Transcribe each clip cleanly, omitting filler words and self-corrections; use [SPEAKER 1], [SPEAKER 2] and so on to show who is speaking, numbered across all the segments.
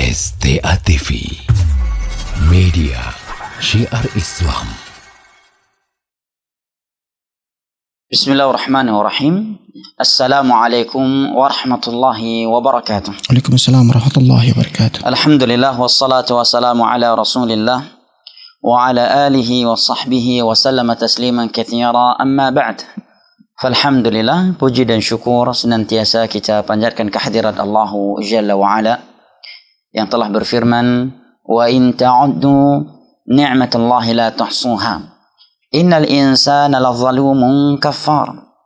[SPEAKER 1] STA TV Media Syiar Islam.
[SPEAKER 2] Bismillahirrahmanirrahim. Assalamualaikum warahmatullahi wabarakatuh.
[SPEAKER 3] Waalaikumsalam warahmatullahi wabarakatuh.
[SPEAKER 2] Alhamdulillah wassalatu wassalamu ala Rasulillah wa ala alihi wa sahbihi wa sallama tasliman katsira, amma ba'd. Falhamdulillah, puji dan syukur senantiasa kita panjatkan kehadirat Allah Jalla wa Ala yang telah berfirman, wa in ta'uddu ni'matallahi la tuhsuha innal insana lazalumun kafar.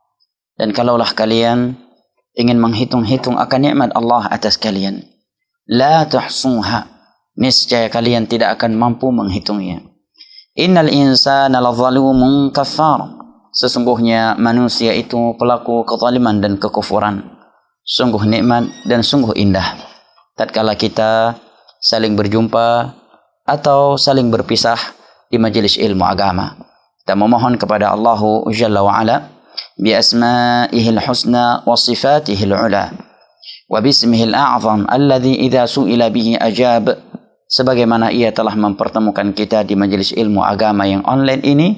[SPEAKER 2] Dan kalaulah kalian ingin menghitung-hitung akan nikmat Allah atas kalian, la tuhsuha, niscaya kalian tidak akan mampu menghitungnya. Innal insana lazalumun kafar, sesungguhnya manusia itu pelaku kezaliman dan kekufuran. Sungguh nikmat dan sungguh indah tatkala kita saling berjumpa atau saling berpisah di majelis ilmu agama. Kita memohon kepada Allah Jalla wa Ala bi asma'ihil husna wa sifatihil ula wa bismihil a'zam alladhi idza su'ila bihi ajab, sebagaimana ia telah mempertemukan kita di majelis ilmu agama yang online ini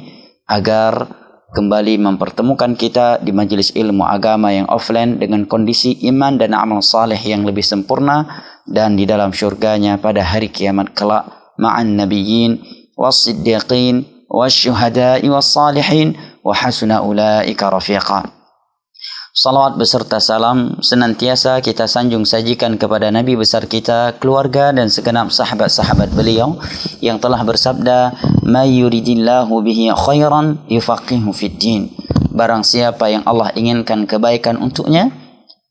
[SPEAKER 2] agar kembali mempertemukan kita di majelis ilmu agama yang offline dengan kondisi iman dan amal saleh yang lebih sempurna, dan di dalam syurganya pada hari kiamat kelak ma'an nabiyyin was-siddiqin wasyuhada'i was-salihin wa hasuna ulaika rafiqa. Salawat beserta salam senantiasa kita sanjung sajikan kepada Nabi besar kita, keluarga dan segenap sahabat-sahabat beliau yang telah bersabda, may yuridillahu bihi khairan yufaqihu fid din. Barang siapa yang Allah inginkan kebaikan untuknya,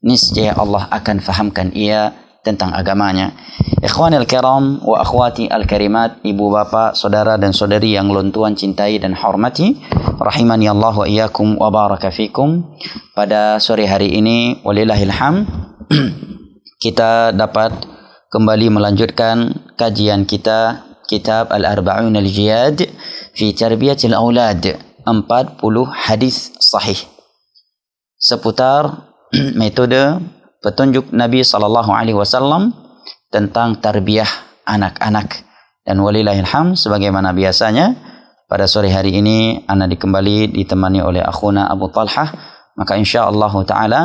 [SPEAKER 2] niscaya Allah akan fahamkan ia tentang agamanya. Ikhwanil kiram wa akhwati al-karimat, ibu bapak, saudara dan saudari yang Tuhan cintai dan hormati, rahimani Allah wa iyyakum wa baraka fikum. Pada sore hari ini walillahil hamd kita dapat kembali melanjutkan kajian kita kitab Al-Arba'un Al-Jiyad fi Tarbiyatil Aulad, 40 hadis sahih seputar metode petunjuk Nabi SAW tentang tarbiyah anak-anak. Dan walillahil hamd, sebagaimana biasanya pada sore hari ini ana kembali ditemani oleh akhuna Abu Talhah. Maka insyaallah ta'ala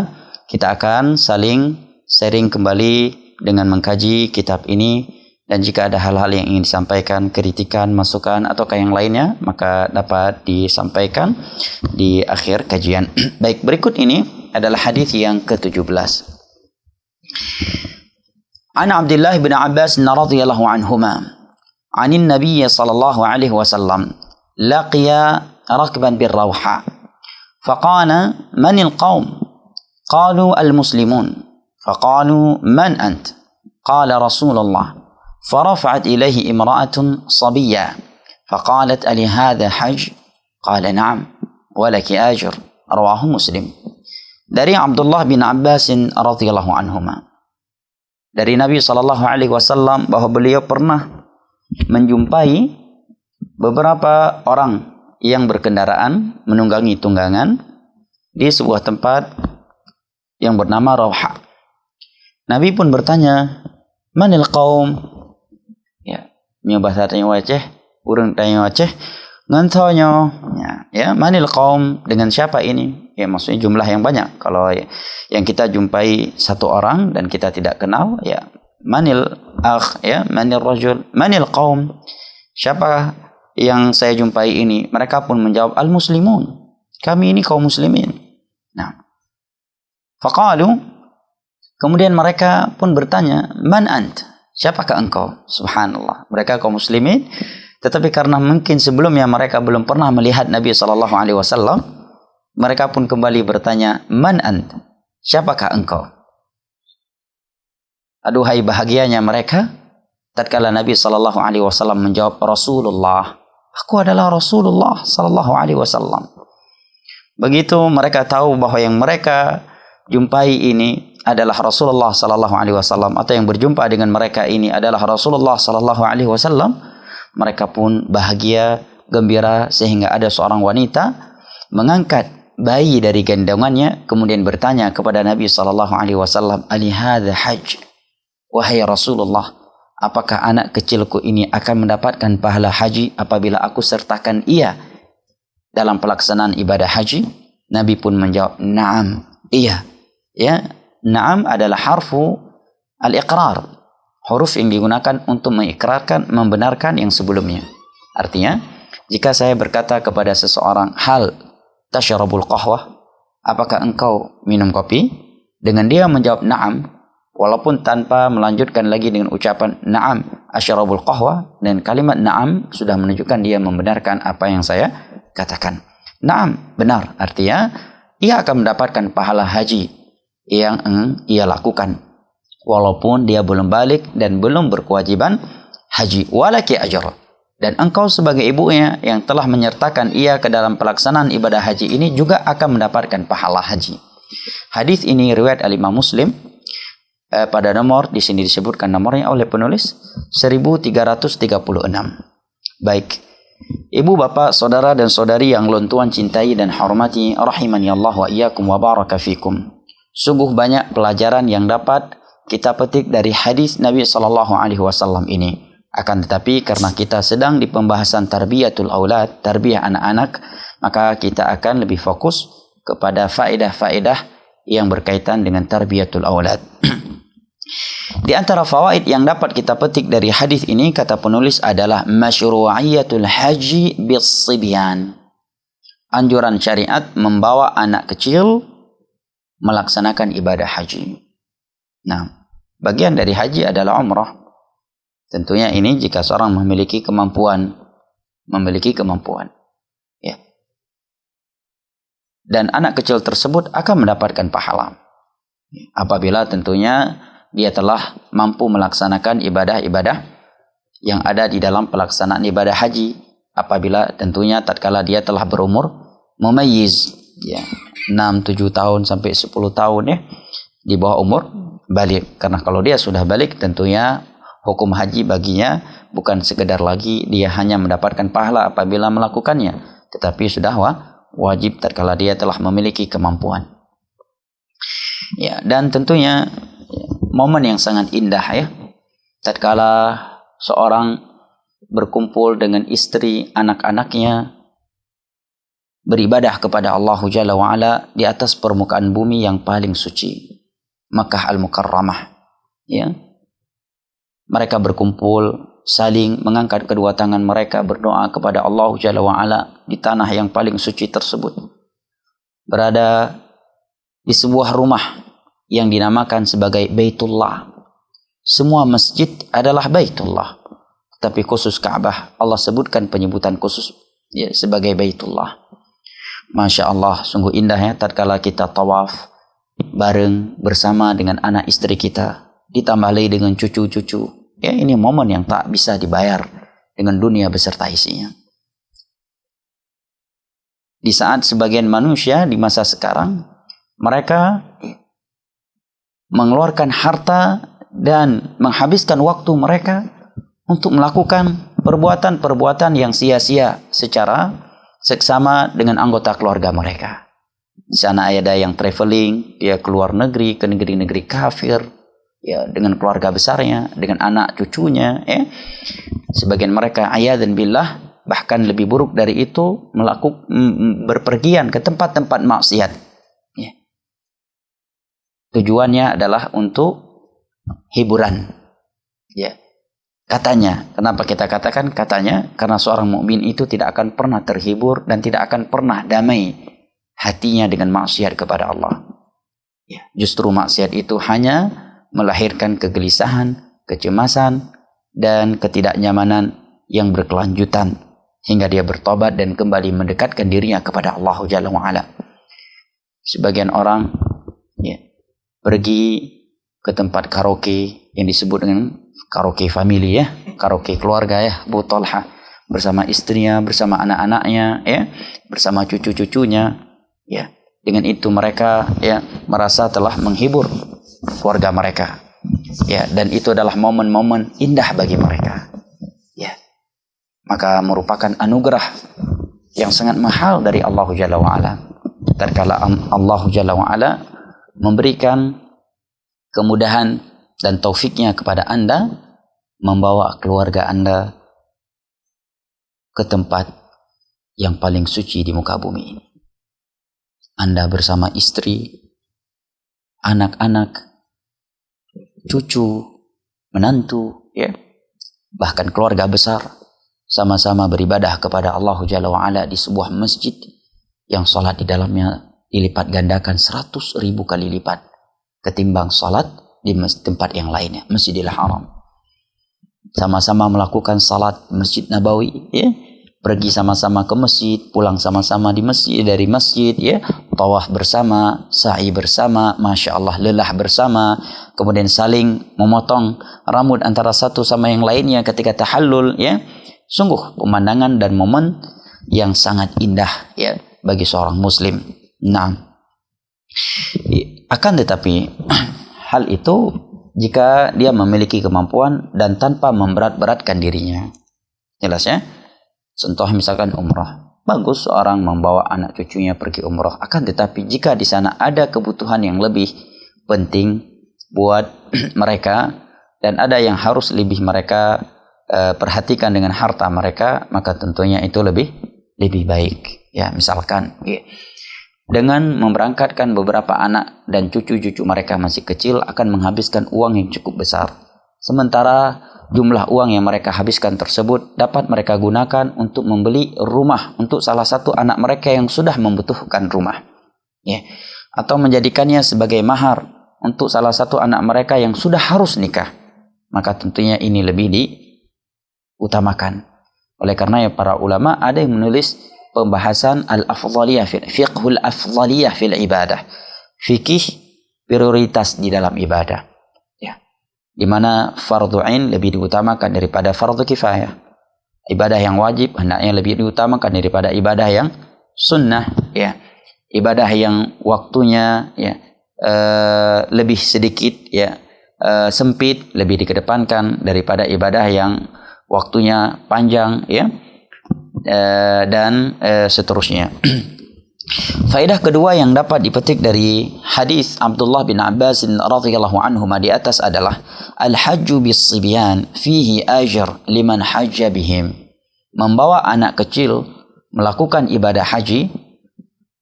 [SPEAKER 2] kita akan saling sharing kembali dengan mengkaji kitab ini, dan jika ada hal-hal yang ingin disampaikan, kritikan, masukan ataukah yang lainnya, maka dapat disampaikan di akhir kajian. Baik, berikut ini adalah hadis yang ke-17. An Abdullah bin Abbas radhiyallahu anhuma anin Nabiy sallallahu alaihi wasallam laqiya rakban birrawha faqala man alqawm qalu almuslimun faqalu man ant qala Rasulullah فرفعت إليه امرأة صبية فقالت ألي هذا حج قال نعم ولك أجر رواه مسلم. Dari Abdullah bin Abbas radhiyallahu anhuma, dari Nabi SAW bahwa beliau pernah menjumpai beberapa orang yang berkendaraan menunggangi tunggangan di sebuah tempat yang bernama Rawha. Nabi pun bertanya, manil qaum? Ya, nya bahasa tanya wajah, urang tanya wajah, ngantonyo. Ya, manil qaum, dengan siapa ini? Ya, maksudnya jumlah yang banyak. Kalau yang kita jumpai satu orang dan kita tidak kenal, ya manil akh, ya manil rajul, manil qaum, siapa yang saya jumpai ini? Mereka pun menjawab, al muslimun, kami ini kaum muslimin. Nah, faqalu, kemudian mereka pun bertanya, man ant, siapakah engkau? Subhanallah, mereka kaum muslimin, tetapi karena mungkin sebelumnya mereka belum pernah melihat Nabi SAW, mereka pun kembali bertanya, man ant, siapakah engkau? Aduhai bahagianya mereka tatkala Nabi SAW menjawab, Rasulullah, aku adalah Rasulullah SAW. Begitu mereka tahu bahwa yang mereka jumpai ini adalah Rasulullah SAW, atau yang berjumpa dengan mereka ini adalah Rasulullah SAW, mereka pun bahagia, gembira, sehingga ada seorang wanita mengangkat bayi dari gendongannya kemudian bertanya kepada Nabi SAW, ali hadza hajj, wahai Rasulullah, apakah anak kecilku ini akan mendapatkan pahala haji apabila aku sertakan ia dalam pelaksanaan ibadah haji? Nabi pun menjawab, na'am, iya. Ya, na'am adalah harfu al-iqrar, huruf yang digunakan untuk mengikrarkan, membenarkan yang sebelumnya. Artinya, jika saya berkata kepada seseorang, hal tasyrabul qahwah, apakah engkau minum kopi? Dengan dia menjawab na'am, walaupun tanpa melanjutkan lagi dengan ucapan na'am asyrabul qahwah, dan kalimat na'am sudah menunjukkan dia membenarkan apa yang saya katakan. Na'am, benar, artinya ia akan mendapatkan pahala haji yang ia lakukan walaupun dia belum balik dan belum berkewajiban haji. Walaki ajr, dan engkau sebagai ibunya yang telah menyertakan ia ke dalam pelaksanaan ibadah haji ini juga akan mendapatkan pahala haji. Hadis ini riwayat Al-Imam Muslim pada nomor, di sini disebutkan nomornya oleh penulis 1336. Baik, ibu, bapak, saudara dan saudari yang Tuhan cintai dan hormati, rahimani Allah wa iyyakum wa baraka fikum. Sungguh banyak pelajaran yang dapat kita petik dari hadis Nabi sallallahu alaihi wasallam ini. Akan tetapi karena kita sedang di pembahasan tarbiyatul aulad, tarbiyah anak-anak, maka kita akan lebih fokus kepada faedah-faedah yang berkaitan dengan tarbiyatul aulad. Di antara fawaid yang dapat kita petik dari hadis ini, kata penulis, adalah masyru'iyatul haji bis-sibyan. Anjuran syariat membawa anak kecil melaksanakan ibadah haji. Nah, bagian dari haji adalah umrah. Tentunya ini jika seorang memiliki kemampuan. Ya. Dan anak kecil tersebut akan mendapatkan pahala. Apabila tentunya dia telah mampu melaksanakan ibadah-ibadah yang ada di dalam pelaksanaan ibadah haji. Apabila tentunya tatkala dia telah berumur mumayyiz, ya, 6, 7 tahun sampai 10 tahun, ya, di bawah umur balik. Karena kalau dia sudah balik, tentunya hukum haji baginya bukan sekedar lagi dia hanya mendapatkan pahala apabila melakukannya, tetapi sudah wajib tatkala dia telah memiliki kemampuan. Ya, dan tentunya momen yang sangat indah, ya, tatkala seorang berkumpul dengan istri, anak-anaknya, beribadah kepada Allah Jalla wa'ala di atas permukaan bumi yang paling suci, Makkah Al-Mukarramah, ya. Mereka berkumpul, saling mengangkat kedua tangan mereka, berdoa kepada Allah Jalla wa'ala di tanah yang paling suci tersebut, berada di sebuah rumah yang dinamakan sebagai Baitullah. Semua masjid adalah Baitullah, tapi khusus Ka'bah Allah sebutkan penyebutan khusus, ya, sebagai Baitullah. Masya Allah, sungguh indahnya tatkala kita tawaf bareng bersama dengan anak istri kita, ditambah lagi dengan cucu-cucu. Ya, ini momen yang tak bisa dibayar dengan dunia beserta isinya. Di saat sebagian manusia di masa sekarang, mereka mengeluarkan harta dan menghabiskan waktu mereka untuk melakukan perbuatan-perbuatan yang sia-sia secara seksama dengan anggota keluarga mereka. Di sana ada yang traveling, dia keluar negeri, ke negeri-negeri kafir, ya, dengan keluarga besarnya, dengan anak cucunya, ya. Sebagian mereka ayadzan billah, bahkan lebih buruk dari itu, berpergian ke tempat-tempat maksiat. Ya. Tujuannya adalah untuk hiburan. Ya. Katanya, kenapa kita katakan katanya? Karena seorang mukmin itu tidak akan pernah terhibur dan tidak akan pernah damai hatinya dengan maksiat kepada Allah. Ya. Justru maksiat itu hanya melahirkan kegelisahan, kecemasan, dan ketidaknyamanan yang berkelanjutan hingga dia bertobat dan kembali mendekatkan dirinya kepada Allah Jalla wa'ala. Sebagian orang, ya, pergi ke tempat karaoke yang disebut dengan karaoke family, ya, karaoke keluarga, ya, Abu Talha bersama istrinya, bersama anak-anaknya, ya, bersama cucu-cucunya, ya. Dengan itu mereka, ya, merasa telah menghibur keluarga mereka, ya, dan itu adalah momen-momen indah bagi mereka, ya. Maka merupakan anugerah yang sangat mahal dari Allah Jalla wa'ala tatkala Allah Jalla wa'ala memberikan kemudahan dan taufiknya kepada Anda membawa keluarga Anda ke tempat yang paling suci di muka bumi ini. Anda bersama istri, anak-anak, cucu, menantu, ya, bahkan keluarga besar, sama-sama beribadah kepada Allah Jalla wa'ala di sebuah masjid yang salat di dalamnya dilipat gandakan 100.000 kali lipat ketimbang salat di tempat yang lainnya, Masjidil Haram. Sama-sama melakukan salat Masjid Nabawi, ya, pergi sama-sama ke masjid, pulang sama-sama di masjid, dari masjid, ya, tawaf bersama, sa'i bersama, masya Allah, lelah bersama, kemudian saling memotong rambut antara satu sama yang lainnya ketika tahallul, ya. Sungguh pemandangan dan momen yang sangat indah, ya, bagi seorang muslim. Nah, akan tetapi hal itu jika dia memiliki kemampuan dan tanpa memberat-beratkan dirinya. Jelas ya? Contoh misalkan umrah. Bagus seorang membawa anak cucunya pergi umrah. Akan tetapi jika di sana ada kebutuhan yang lebih penting buat mereka dan ada yang harus lebih mereka perhatikan dengan harta mereka, maka tentunya itu lebih baik. Ya, misalkan dengan memberangkatkan beberapa anak dan cucu-cucu mereka masih kecil akan menghabiskan uang yang cukup besar. Sementara jumlah uang yang mereka habiskan tersebut dapat mereka gunakan untuk membeli rumah untuk salah satu anak mereka yang sudah membutuhkan rumah. Ya. Atau menjadikannya sebagai mahar untuk salah satu anak mereka yang sudah harus nikah. Maka tentunya ini lebih diutamakan. Oleh karena para ulama ada yang menulis pembahasan al-afdhaliyah, fiqhul afdhaliyah fil ibadah. Fikih prioritas di dalam ibadah. Ya. Di mana fardhu ain lebih diutamakan daripada fardhu kifayah. Ibadah yang wajib hendaknya lebih diutamakan daripada ibadah yang sunnah, ya. Ibadah yang waktunya, ya, lebih sedikit, ya, sempit lebih dikedepankan daripada ibadah yang waktunya panjang, ya, dan seterusnya. Faedah kedua yang dapat dipetik dari hadis Abdullah bin Abbas radhiyallahu anhu di atas adalah al-hajju bis-sibyan fihi ajr liman hajja bihim. Membawa anak kecil melakukan ibadah haji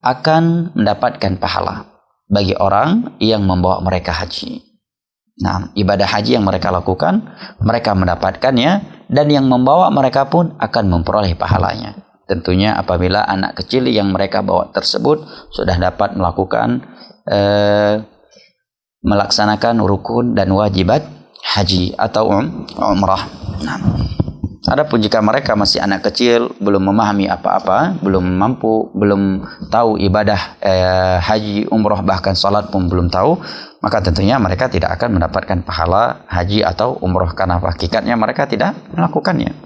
[SPEAKER 2] akan mendapatkan pahala bagi orang yang membawa mereka haji. Nah, ibadah haji yang mereka lakukan, mereka mendapatkannya, dan yang membawa mereka pun akan memperoleh pahalanya. Tentunya apabila anak kecil yang mereka bawa tersebut sudah dapat melakukan melaksanakan rukun dan wajibat haji atau umrah. Nah, adapun jika mereka masih anak kecil, belum memahami apa-apa, belum mampu, belum tahu ibadah haji, umrah, bahkan salat pun belum tahu, maka tentunya mereka tidak akan mendapatkan pahala haji atau umrah karena hakikatnya mereka tidak melakukannya.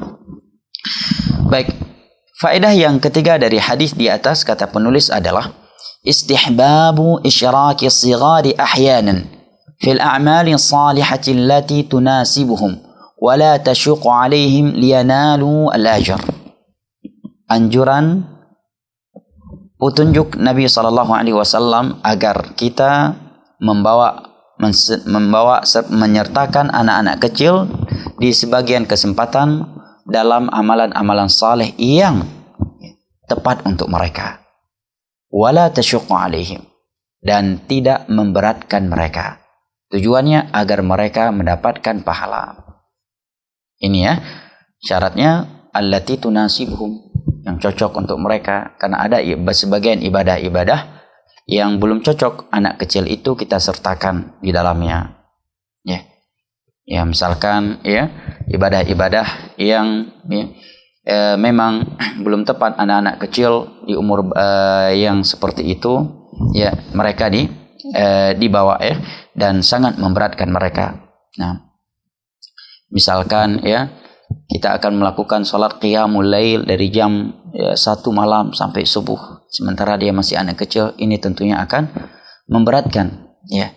[SPEAKER 2] Baik, faedah yang ketiga dari hadis di atas kata penulis adalah istihbabu isyraki sigari ahyanan fil a'mali salihati allati tunasibuhum wa la tashuqu alaihim liyanalu al-ajr. Anjuran petunjuk Nabi SAW agar kita menyertakan anak-anak kecil di sebagian kesempatan dalam amalan-amalan saleh yang tepat untuk mereka. Wala tashuqu alaihim, dan tidak memberatkan mereka. Tujuannya agar mereka mendapatkan pahala. Ini ya, syaratnya allati tunasibuhum, yang cocok untuk mereka, karena ada sebagian ibadah-ibadah yang belum cocok anak kecil itu kita sertakan di dalamnya. Ya, misalkan ya ibadah-ibadah yang memang belum tepat anak-anak kecil di umur yang seperti itu, ya mereka dibawa ya, dan sangat memberatkan mereka. Nah, misalkan ya kita akan melakukan sholat qiyamul lail dari jam 1 malam sampai subuh, sementara dia masih anak kecil, ini tentunya akan memberatkan, ya.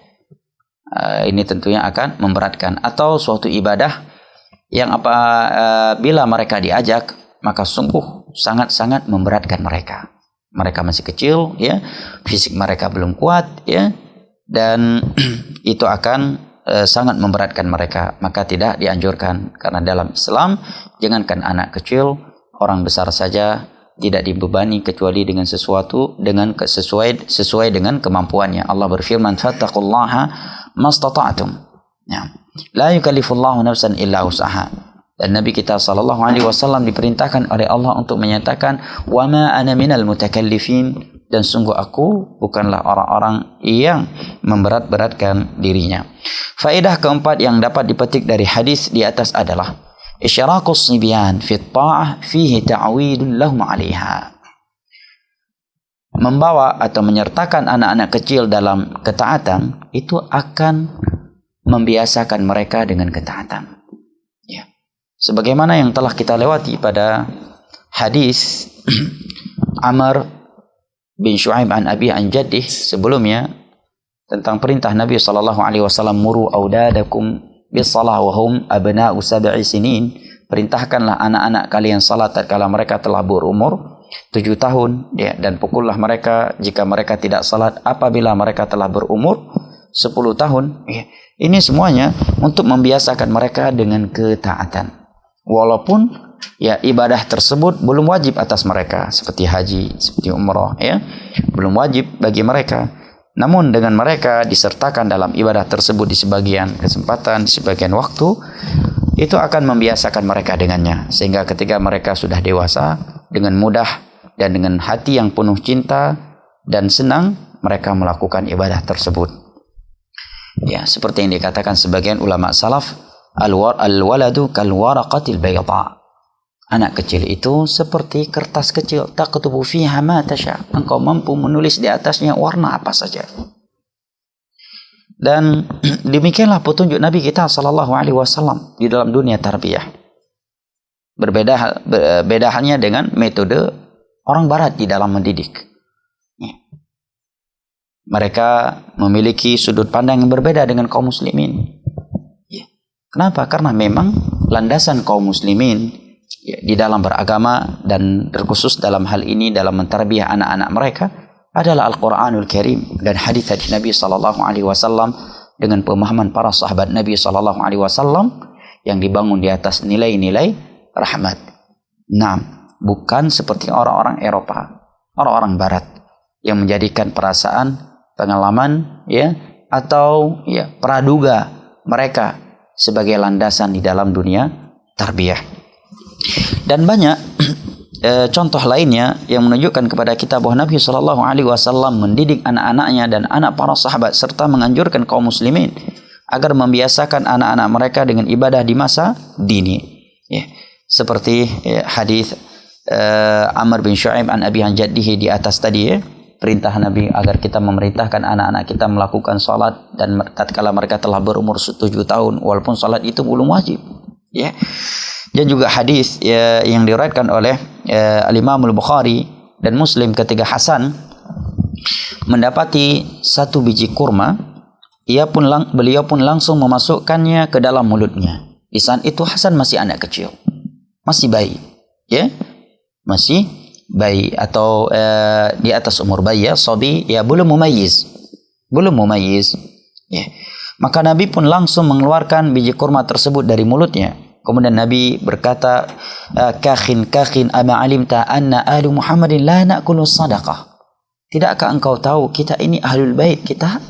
[SPEAKER 2] Ini tentunya akan memberatkan. Atau suatu ibadah yang bila mereka diajak, maka sungguh sangat-sangat memberatkan mereka. Mereka masih kecil, ya, fisik mereka belum kuat, ya, dan itu akan sangat memberatkan mereka, maka tidak dianjurkan. Karena dalam Islam, jangankan anak kecil, orang besar saja tidak dibebani kecuali dengan sesuatu dengan sesuai dengan kemampuannya. Allah berfirman, fattaqullaha mastata'tum. Ya. La yukallifullahu nafsan illa usaha. Dan Nabi kita sallallahu alaihi wasallam diperintahkan oleh Allah untuk menyatakan, wa ma ana minal mutakallifin, dan sungguh aku bukanlah orang-orang yang memberat-beratkan dirinya. Faedah keempat yang dapat dipetik dari hadis di atas adalah isyrakus sibyan fi ta'ah fihi ta'widun lahum 'alaiha. Membawa atau menyertakan anak-anak kecil dalam ketaatan itu akan membiasakan mereka dengan ketaatan. Ya. Sebagaimana yang telah kita lewati pada hadis Amr bin Shu'aib an Abi an Jaddih sebelumnya tentang perintah Nabi sallallahu alaihi wasallam, muru audadakum bis-shalah wa hum abna'u sab'i sinin. Perintahkanlah anak-anak kalian salat tatkala mereka telah berumur 7 tahun, ya, dan pukullah mereka jika mereka tidak salat apabila mereka telah berumur 10 tahun. Ya. Ini semuanya untuk membiasakan mereka dengan ketaatan. Walaupun ya ibadah tersebut belum wajib atas mereka, seperti haji, seperti umrah, ya, belum wajib bagi mereka. Namun dengan mereka disertakan dalam ibadah tersebut di sebagian kesempatan, di sebagian waktu, itu akan membiasakan mereka dengannya, sehingga ketika mereka sudah dewasa, dengan mudah dan dengan hati yang penuh cinta dan senang mereka melakukan ibadah tersebut. Ya, seperti yang dikatakan sebagian ulama salaf, al-waladu kal waraqatil bayda. Anak kecil itu seperti kertas kecil, taktubu fiha ma tasha. Engkau mampu menulis di atasnya warna apa saja. Dan demikianlah petunjuk Nabi kita sallallahu alaihi wasallam di dalam dunia tarbiyah. Berbeda halnya dengan metode orang barat di dalam mendidik. Mereka memiliki sudut pandang yang berbeda dengan kaum muslimin. Kenapa? Karena memang landasan kaum muslimin di dalam beragama dan terkhusus dalam hal ini dalam mentarbiyah anak-anak mereka adalah Al-Quranul Karim dan hadis-hadis Nabi sallallahu alaihi wasallam dengan pemahaman para sahabat Nabi sallallahu alaihi wasallam yang dibangun di atas nilai-nilai rahmat. Nah, bukan seperti orang-orang Eropa, orang-orang barat yang menjadikan perasaan, pengalaman, ya, atau ya praduga mereka sebagai landasan di dalam dunia tarbiyah. Dan banyak contoh lainnya yang menunjukkan kepada kita bahwa Nabi sallallahu alaihi wasallam mendidik anak-anaknya dan anak para sahabat serta menganjurkan kaum muslimin agar membiasakan anak-anak mereka dengan ibadah di masa dini. Ya, seperti hadis Amr bin Shu'aib an Abi an Jaddihi di atas tadi, ya, perintah Nabi agar kita memerintahkan anak-anak kita melakukan salat dan tatkala mereka telah berumur 7 tahun walaupun salat itu belum wajib, ya. Dan juga hadis yang diriwayatkan oleh Al-Imam Al-Bukhari dan Muslim ketika Hasan mendapati 1 biji kurma, beliau pun langsung memasukkannya ke dalam mulutnya. Di saat itu Hasan masih anak kecil, masih bayi, ya, masih bayi atau di atas umur bayi, ya, sabi, ya, belum mumayyiz, ya. Maka Nabi pun langsung mengeluarkan biji kurma tersebut dari mulutnya. Kemudian Nabi berkata, kakhin ama alimta anna ahlu Muhammadin la na'kulu sadaqah. Tidakkah engkau tahu kita ini ahlul bait, kita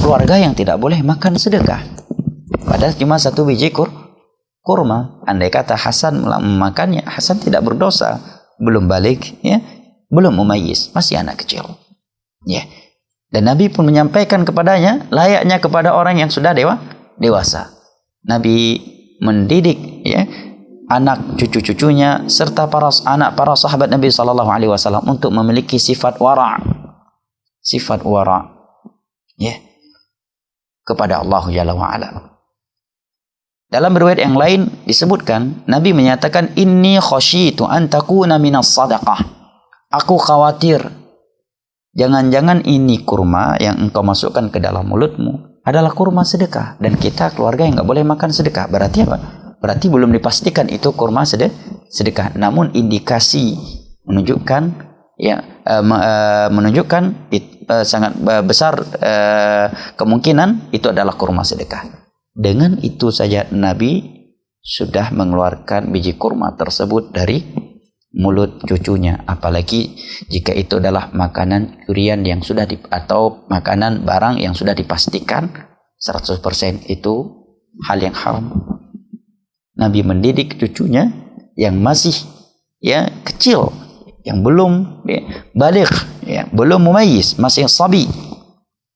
[SPEAKER 2] keluarga yang tidak boleh makan sedekah? Padahal cuma 1 biji kurma. Andai kata Hasan memakannya, Hasan tidak berdosa, belum balik, ya, belum mumayyiz, masih anak kecil, ya. Dan Nabi pun menyampaikan kepadanya layaknya kepada orang yang sudah dewasa. Nabi mendidik, ya, anak cucu-cucunya serta para sahabat Nabi sallallahu alaihi wasallam untuk memiliki sifat wara, ya, kepada Allah Jalla wa Ala. Dalam riwayat yang lain disebutkan Nabi menyatakan, inni khasyitu an takuna minas sadaqah. Aku khawatir jangan-jangan ini kurma yang engkau masukkan ke dalam mulutmu adalah kurma sedekah, dan kita keluarga yang nggak boleh makan sedekah. Berarti apa? Berarti belum dipastikan itu kurma sedekah. Namun indikasi menunjukkan, ya, sangat besar kemungkinan itu adalah kurma sedekah. Dengan itu saja Nabi sudah mengeluarkan biji kurma tersebut dari mulut cucunya, apalagi jika itu adalah makanan durian yang sudah atau makanan barang yang sudah dipastikan 100% itu hal yang haram. Nabi mendidik cucunya yang masih kecil, yang belum baligh, belum mumayyiz, masih sabi,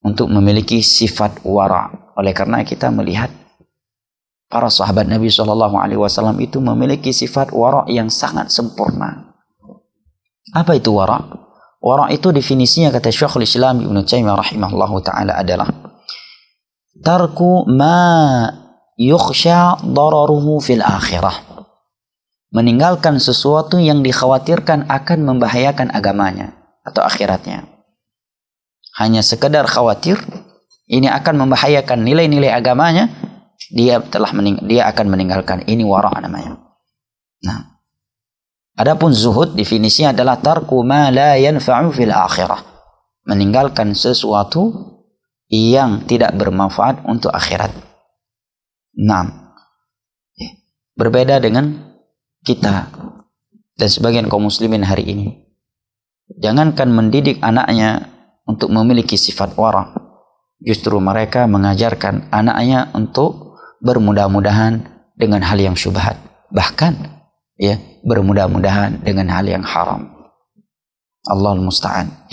[SPEAKER 2] untuk memiliki sifat wara. Oleh karena kita melihat para sahabat Nabi SAW itu memiliki sifat wara yang sangat sempurna. Apa itu wara? Wara itu definisinya kata Syekhul Islam Ibnu Taimiyah rahimahullahu taala adalah tarku ma yukhsha dararuhu fil akhirah. Meninggalkan sesuatu yang dikhawatirkan akan membahayakan agamanya atau akhiratnya. Hanya sekedar khawatir ini akan membahayakan nilai-nilai agamanya, dia akan meninggalkan. Ini wara namanya. Nah, adapun zuhud definisinya adalah tarku ma la yanfa'u fil akhirah. Meninggalkan sesuatu yang tidak bermanfaat untuk akhirat. Nah, berbeda dengan kita dan sebagian kaum muslimin hari ini. Jangankan mendidik anaknya untuk memiliki sifat wara, justru mereka mengajarkan anaknya untuk bermudah-mudahan dengan hal yang syubhat, bahkan bermudah-mudahan dengan hal yang haram. Allahul musta'an.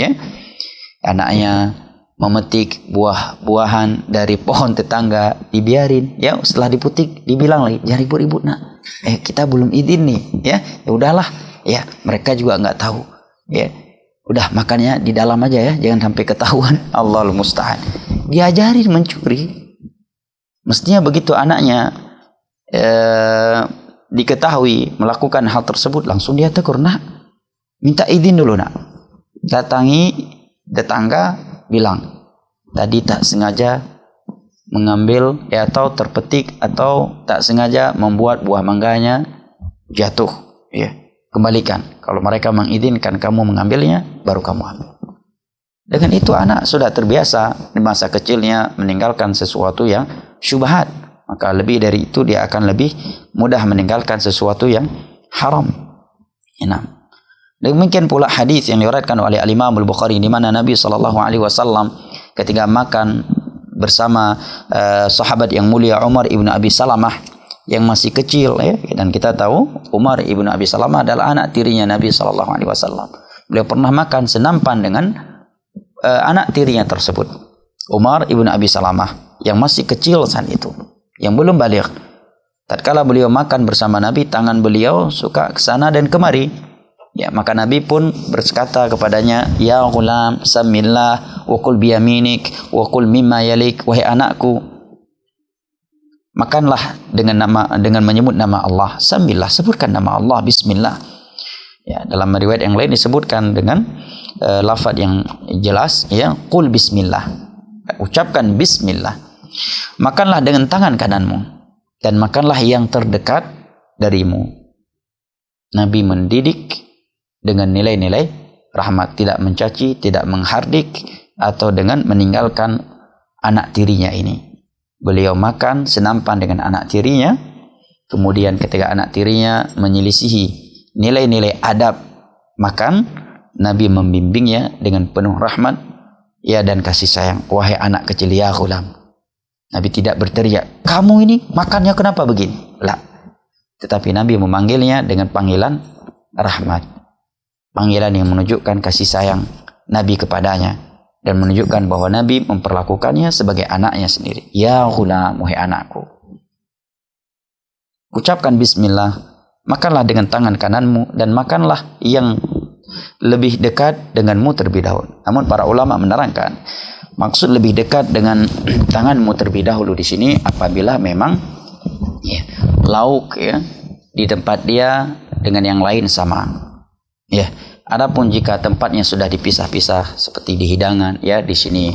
[SPEAKER 2] Anaknya memetik buah-buahan dari pohon tetangga, dibiarin, setelah dipetik dibilang lagi, jangan ribut-ribut nak, kita belum izin nih, ya udahlah, mereka juga nggak tahu, udah makannya di dalam aja ya, jangan sampai ketahuan. Allahul musta'an. Diajarin mencuri. Mestinya begitu anaknya diketahui melakukan hal tersebut, langsung dia tegur, nak, minta izin dulu nak. Datangi tetangga, bilang tadi tak sengaja mengambil atau terpetik atau tak sengaja membuat buah mangganya jatuh, kembalikan. Kalau mereka mengizinkan kamu mengambilnya, baru kamu ambil. Dengan itu anak sudah terbiasa di masa kecilnya meninggalkan sesuatu yang syubhat, maka lebih dari itu dia akan lebih mudah meninggalkan sesuatu yang haram. Demikian pula hadis yang diriwayatkan oleh Al-Imam Al-Bukhari, di mana Nabi SAW ketika makan bersama sahabat yang mulia Umar ibnu Abi Salamah yang masih kecil, dan kita tahu Umar ibnu Abi Salamah adalah anak tirinya Nabi SAW. Beliau pernah makan senampan dengan anak tirinya tersebut, Umar ibnu Abi Salamah, yang masih kecil saat itu, yang belum baligh. Tatkala beliau makan bersama Nabi, tangan beliau suka ke sana dan kemari. Maka Nabi pun berkata kepadanya, ya ghulam, samillah wa kul biyaminik wa kul mimma yalik, wahai anakku, makanlah dengan menyebut nama Allah. Samillah, sebutkan nama Allah, bismillah. Dalam riwayat yang lain disebutkan dengan lafaz yang jelas, qul bismillah, ucapkan bismillah. Makanlah dengan tangan kananmu dan makanlah yang terdekat darimu. Nabi mendidik dengan nilai-nilai rahmat, tidak mencaci, tidak menghardik, atau dengan meninggalkan anak tirinya ini. Beliau makan senampan dengan anak tirinya, kemudian ketika anak tirinya menyelisihi nilai-nilai adab makan, Nabi membimbingnya dengan penuh rahmat dan kasih sayang. Wahai anak kecil, ya ghulam. Nabi tidak berteriak, kamu ini makannya kenapa begini? Tetapi Nabi memanggilnya dengan panggilan rahmat, panggilan yang menunjukkan kasih sayang Nabi kepadanya dan menunjukkan bahwa Nabi memperlakukannya sebagai anaknya sendiri. Ya ghulam, wahai anakku, ucapkan bismillah, makanlah dengan tangan kananmu dan makanlah yang lebih dekat denganmu terlebih dahulu. Namun para ulama menerangkan maksud lebih dekat dengan tanganmu terlebih dahulu di sini apabila memang lauk di tempat dia dengan yang lain sama. Adapun jika tempatnya sudah dipisah-pisah seperti di hidangan, di sini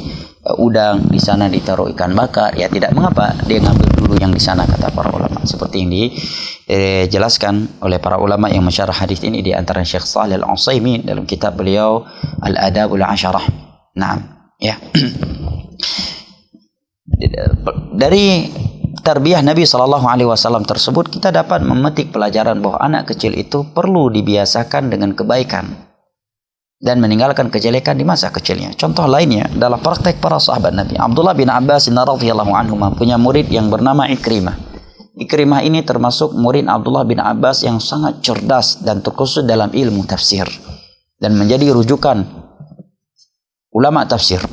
[SPEAKER 2] udang, di sana ditaruh ikan bakar, tidak mengapa dia ngambil dulu yang di sana, kata para ulama. Seperti yang dijelaskan oleh para ulama yang mensyarah hadis ini, di antara Syekh Shalih Al-Utsaimin dalam kitab beliau Al-Adabul Asyarah. Dari tarbiyah Nabi SAW tersebut, kita dapat memetik pelajaran bahwa anak kecil itu perlu dibiasakan dengan kebaikan dan meninggalkan kejelekan di masa kecilnya. Contoh lainnya adalah praktek para sahabat Nabi. Abdullah bin Abbas radhiyallahu anhu punya murid yang bernama Ikrimah. Ikrimah ini termasuk murid Abdullah bin Abbas yang sangat cerdas dan terkhusus dalam ilmu tafsir dan menjadi rujukan ulama tafsir.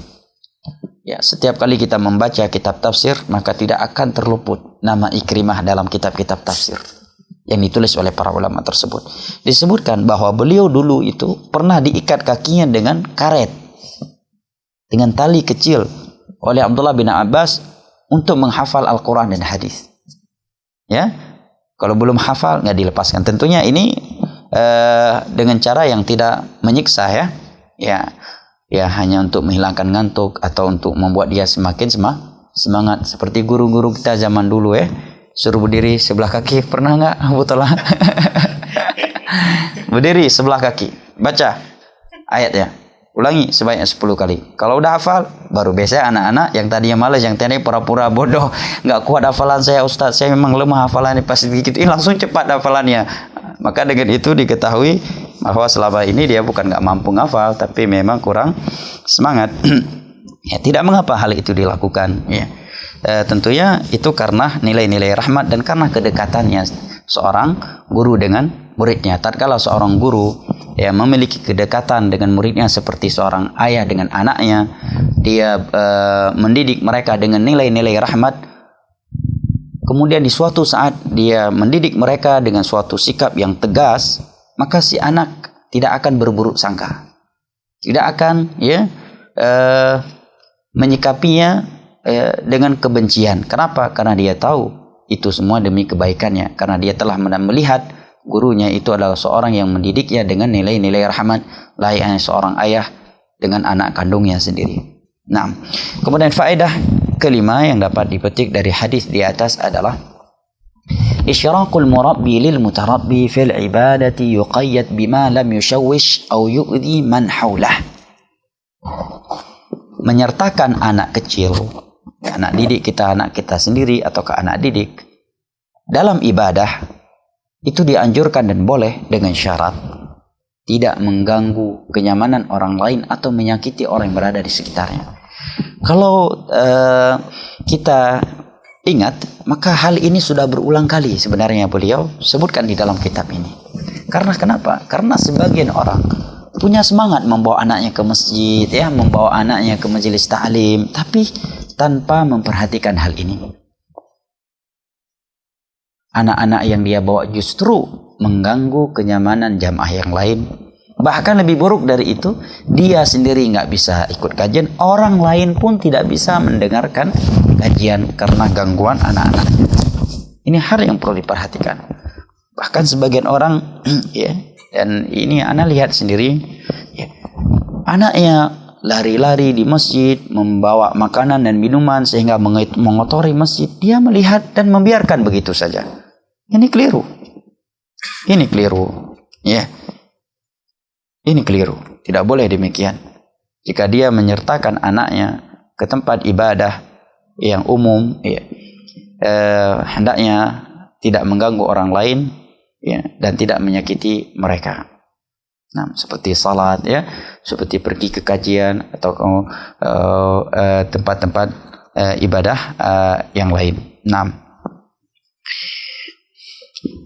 [SPEAKER 2] Ya, setiap kali kita membaca kitab tafsir, maka tidak akan terluput nama Ikrimah dalam kitab-kitab tafsir yang ditulis oleh para ulama tersebut. Disebutkan bahwa beliau dulu itu pernah diikat kakinya dengan karet, dengan tali kecil oleh Abdullah bin Abbas untuk menghafal Al-Quran dan hadis. Ya, kalau belum hafal nggak dilepaskan. Tentunya ini dengan cara yang tidak menyiksa, ya hanya untuk menghilangkan ngantuk atau untuk membuat dia semakin semangat, seperti guru-guru kita zaman dulu suruh berdiri sebelah kaki. Pernah nggak betul lah? Berdiri sebelah kaki, baca ayatnya, ulangi sebanyak 10 kali. Kalau udah hafal, baru biasa anak-anak yang tadinya malas, yang tadi pura-pura bodoh, nggak kuat hafalan saya Ustaz, saya memang lemah hafalannya, pasti begitu, langsung cepat hafalannya. Maka dengan itu diketahui bahwa selama ini dia bukan nggak mampu ngafal, tapi memang kurang semangat. Ya, tidak mengapa hal itu dilakukan. Ya, tentunya itu karena nilai-nilai rahmat dan karena kedekatannya seorang guru dengan muridnya. Tatkala seorang guru memiliki kedekatan dengan muridnya seperti seorang ayah dengan anaknya, dia mendidik mereka dengan nilai-nilai rahmat. Kemudian di suatu saat dia mendidik mereka dengan suatu sikap yang tegas, maka si anak tidak akan berburuk sangka, tidak akan menyikapinya dengan kebencian. Kenapa? Karena dia tahu itu semua demi kebaikannya, karena dia telah melihat gurunya itu adalah seorang yang mendidiknya dengan nilai-nilai rahmat, layaknya seorang ayah dengan anak kandungnya sendiri. Nah, kemudian faedah kelima yang dapat dipetik dari hadis di atas adalah isyraqul murabbi lil mutarabbi fil ibadati yuqayyad bima lam yushawwish aw yu'dhi man haulah. Menyertakan anak kecil, anak didik kita, anak kita sendiri atau ke anak didik dalam ibadah itu dianjurkan dan boleh dengan syarat tidak mengganggu kenyamanan orang lain atau menyakiti orang yang berada di sekitarnya. Kalau kita ingat, maka hal ini sudah berulang kali sebenarnya beliau sebutkan di dalam kitab ini. Karena kenapa? Karena sebagian orang punya semangat membawa anaknya ke masjid, membawa anaknya ke majelis ta'lim, tapi tanpa memperhatikan hal ini. Anak-anak yang dia bawa justru mengganggu kenyamanan jamaah yang lain. Bahkan lebih buruk dari itu, dia sendiri nggak bisa ikut kajian, orang lain pun tidak bisa mendengarkan kajian karena gangguan anak-anaknya. Ini hal yang perlu diperhatikan. Bahkan sebagian orang, dan ini anak lihat sendiri, anaknya lari-lari di masjid, membawa makanan dan minuman sehingga mengotori masjid. Dia melihat dan membiarkan begitu saja. Ini keliru. Ini keliru. Ini keliru. Tidak boleh demikian. Jika dia menyertakan anaknya ke tempat ibadah yang umum, hendaknya tidak mengganggu orang lain, dan tidak menyakiti mereka. Nah, seperti salat, seperti pergi ke kajian atau tempat-tempat ibadah yang lain. Nah,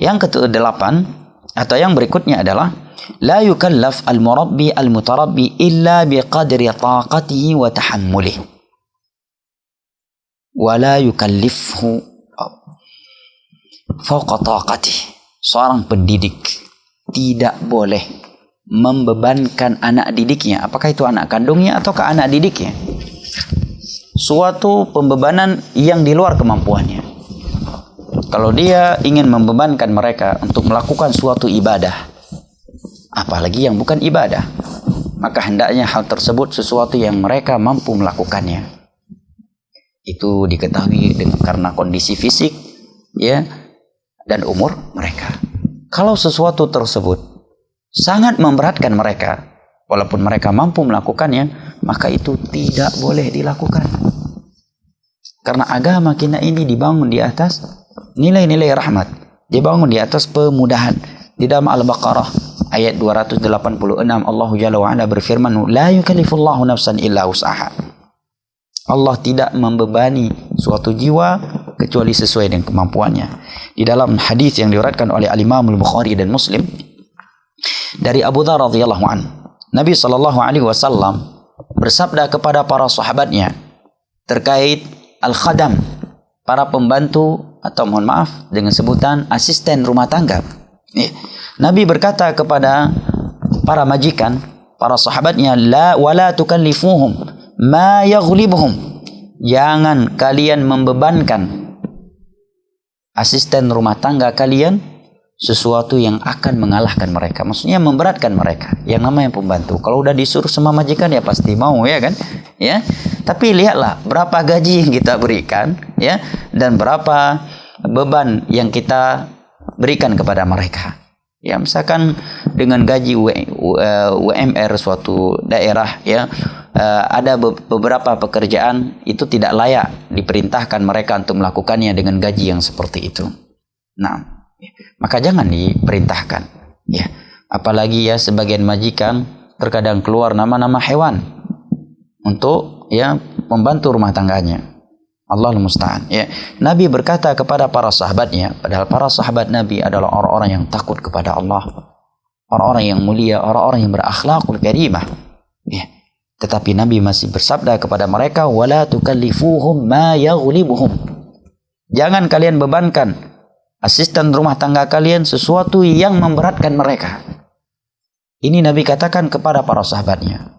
[SPEAKER 2] yang ke-8 atau yang berikutnya adalah la yukallaf al-murabbi al-mutarabbi illa biqadri taqatihi wa tahammulihi wa la yukallifhu fawqa taqatihi. Seorang pendidik tidak boleh membebankan anak didiknya, apakah itu anak kandungnya ataukah anak didiknya, suatu pembebanan yang di luar kemampuannya. Kalau dia ingin membebankan mereka untuk melakukan suatu ibadah, apalagi yang bukan ibadah, maka hendaknya hal tersebut sesuatu yang mereka mampu melakukannya. Itu diketahui karena kondisi fisik, dan umur mereka. Kalau sesuatu tersebut sangat memberatkan mereka, walaupun mereka mampu melakukannya, maka itu tidak boleh dilakukan. Karena agama kita ini dibangun di atas nilai-nilai rahmat, dibangun di atas pemudahan. Di dalam Al-Baqarah ayat 286 Allah Jalla wa Ala berfirman, la yukallifullahu nafsan illa wus'aha. Allah tidak membebani suatu jiwa kecuali sesuai dengan kemampuannya. Di dalam hadis yang diriwayatkan oleh Al-Imam Al-Bukhari dan Muslim dari Abu Dzar radhiyallahu anhu, Nabi sallallahu alaihi wasallam bersabda kepada para sahabatnya terkait al-khadam, para pembantu atau mohon maaf dengan sebutan asisten rumah tangga. Nabi berkata kepada para majikan, para sahabatnya, la wala tukallifuhum ma yaghlibuhum. Jangan kalian membebankan asisten rumah tangga kalian sesuatu yang akan mengalahkan mereka. Maksudnya memberatkan mereka. Yang namanya pembantu, kalau udah disuruh sama majikan ya pasti mau, ya kan? Ya. Tapi lihatlah berapa gaji yang kita berikan, ya, dan berapa beban yang kita berikan kepada mereka. Ya, misalkan dengan gaji UMR suatu daerah, ya, ada beberapa pekerjaan itu tidak layak diperintahkan mereka untuk melakukannya dengan gaji yang seperti itu. Nah, maka jangan diperintahkan, ya. Apalagi ya sebagian majikan terkadang keluar nama-nama hewan untuk, ya, pembantu rumah tangganya. Allahul musta'an, ya. Nabi berkata kepada para sahabatnya, padahal para sahabat Nabi adalah orang-orang yang takut kepada Allah, orang-orang yang mulia, orang-orang yang berakhlakul karimah, ya. Tetapi Nabi masih bersabda kepada mereka, wala tukallifuhum ma yaghlibuhum. Jangan kalian bebankan asisten rumah tangga kalian sesuatu yang memberatkan mereka. Ini Nabi katakan kepada para sahabatnya.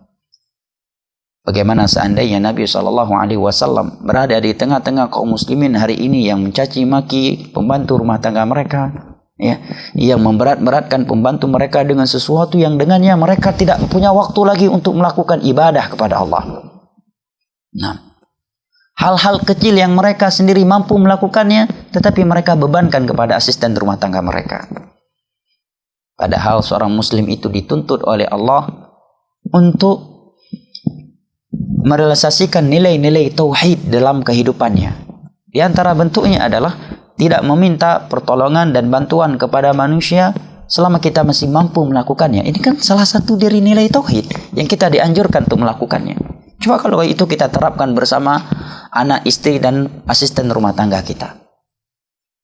[SPEAKER 2] Bagaimana seandainya Nabi SAW berada di tengah-tengah kaum muslimin hari ini yang mencaci maki pembantu rumah tangga mereka, ya, yang memberat-beratkan pembantu mereka dengan sesuatu yang dengannya mereka tidak punya waktu lagi untuk melakukan ibadah kepada Allah. Nah, hal-hal kecil yang mereka sendiri mampu melakukannya, tetapi mereka bebankan kepada asisten rumah tangga mereka. Padahal seorang muslim itu dituntut oleh Allah untuk merealisasikan nilai-nilai tauhid dalam kehidupannya. Di antara bentuknya adalah tidak meminta pertolongan dan bantuan kepada manusia selama kita masih mampu melakukannya. Ini kan salah satu dari nilai tauhid yang kita dianjurkan untuk melakukannya. Coba kalau itu kita terapkan bersama anak, istri, dan asisten rumah tangga kita.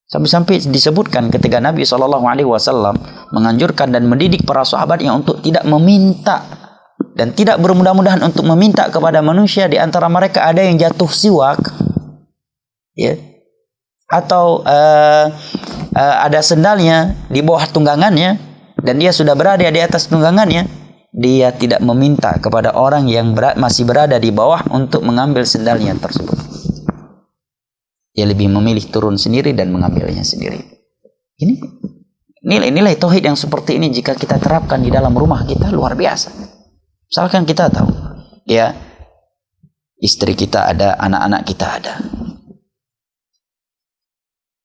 [SPEAKER 2] Sampai-sampai disebutkan ketika Nabi SAW menganjurkan dan mendidik para sahabatnya untuk tidak meminta dan tidak bermudah-mudahan untuk meminta kepada manusia. Di antara mereka ada yang jatuh siwak, ya, atau ada sendalnya di bawah tunggangannya dan dia sudah berada di atas tunggangannya. Dia tidak meminta kepada orang yang masih berada di bawah untuk mengambil sendalnya tersebut. Dia lebih memilih turun sendiri dan mengambilnya sendiri. Ini nilai-nilai tauhid yang seperti ini jika kita terapkan di dalam rumah kita luar biasa. Misalkan kita tahu, ya, istri kita ada, anak-anak kita ada.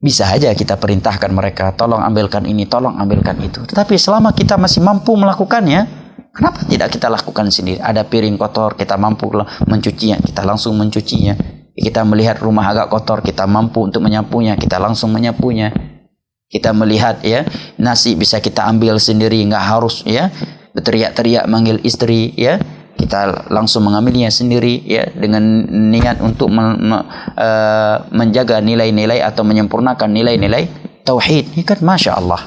[SPEAKER 2] Bisa aja kita perintahkan mereka, tolong ambilkan ini, tolong ambilkan itu. Tetapi selama kita masih mampu melakukannya, kenapa tidak kita lakukan sendiri? Ada piring kotor, kita mampu mencucinya, kita langsung mencucinya. Kita melihat rumah agak kotor, kita mampu untuk menyapunya, kita langsung menyapunya. Kita melihat, ya, nasi bisa kita ambil sendiri, nggak harus, ya, berteriak-teriak manggil istri, ya, kita langsung mengambilnya sendiri, ya, dengan niat untuk menjaga nilai-nilai atau menyempurnakan nilai-nilai tauhid. Ini kan masya Allah,